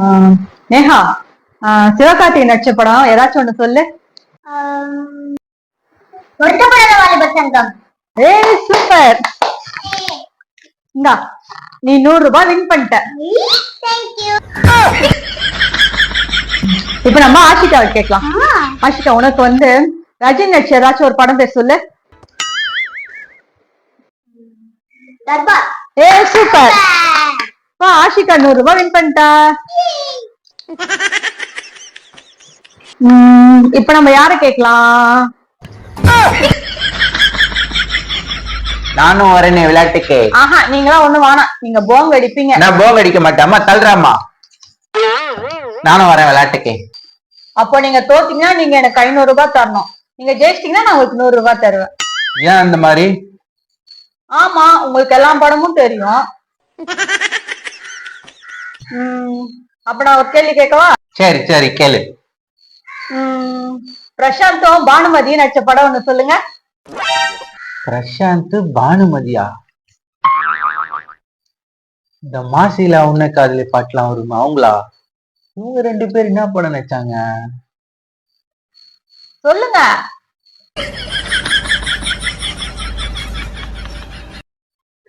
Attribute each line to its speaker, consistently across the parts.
Speaker 1: ஆஹ் நேஹா, சிவகார்த்திகேயன் நடிச்ச படம் ஏதாச்சும் ஒண்ணு சொல்லு.
Speaker 2: ஒடுக்கப்படாத வாலிபர் சங்கம்.
Speaker 1: ஏய் சூப்பர். இந்தா, நீ 100 ரூபாய் வின் பண்ணிட்ட. இப்ப நம்ம ஆஷிகாவை கேட்கலாம். ஆஷிகா, உனக்கு வந்து ரஜினி நடிச்ச ஏதாச்சும் ஒரு படம் பேர் சொல்லு. ஏய் சூப்பர். ஆஷிகா 100 ரூபாய் வின் பண்ணிட்டா. இப்ப நம்ம யார கேட்கலாம்?
Speaker 3: நானும் வரேனே விளையாட்டுக்கு.
Speaker 1: ஆஹா, நீங்களாம் ஒண்ணு வேணாம். நீங்க போங்க அடிப்பீங்க.
Speaker 3: நான் போங்க அடிக்க மாட்டேன். அம்மா தள்ளுறாம்மா. நானும் வரேன் விளையாட்டுக்கு.
Speaker 1: அப்போ நீங்க தோத்தீங்கன்னா நீங்க எனக்கு 500 ரூபாய் தரணும். நீங்க ஜெயிச்சிட்டீங்கன்னா நான் உங்களுக்கு 100 ரூபாய் தருவேன்.
Speaker 3: ஏன் அந்த மாதிரி?
Speaker 1: ஆமா, உங்களுக்கு எல்லா படமும் தெரியும். அப்ப நான் ஒரு கேள்வி கேட்கவா?
Speaker 3: சரி சரி கேளு.
Speaker 1: பிரசாந்தும் பானுமதியும் நடிச்ச படம் ஒண்ணு சொல்லுங்க.
Speaker 3: பிரசாந்த் பானுமதியா? இந்த மாசிலா உன்ன காதலி பாட்டுலாம் வருமா அவங்களா? இவங்க 2 பேர் என்ன படம் நடிச்சாங்க
Speaker 1: சொல்லுங்க.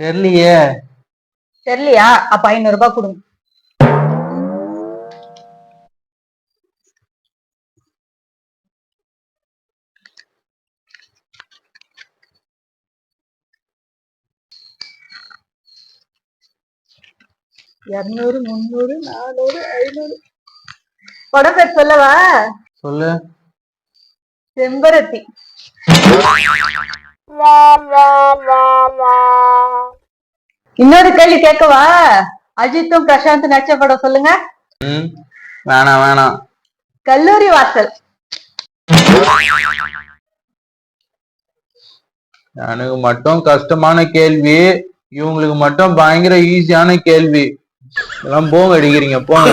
Speaker 3: தெரியலையே.
Speaker 1: தெரியலையா? அப்ப 500 ரூபாய் கொடுங்க. இருநூறு, 300, 400, 500. படம் பேர் சொல்லவா?
Speaker 3: சொல்லு.
Speaker 1: செம்பருத்தி. இன்னொரு கேள்வி கேட்கவா? அஜித்தும் பிரசாந்த் நடிச்ச படம் சொல்லுங்க.
Speaker 3: வேணாம் வேணாம்.
Speaker 1: கல்லூரி வாசல்.
Speaker 3: எனக்கு மட்டும் கஷ்டமான கேள்வி, இவங்களுக்கு மட்டும் பயங்கர ஈஸியான கேள்வி. எல்லாம் போங்க அடிக்கிறீங்க போங்க.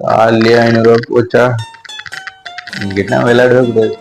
Speaker 3: காலையிலே 500 ரூபாய் போச்சா? இங்கிட்ட விளையாடவே கூடாது.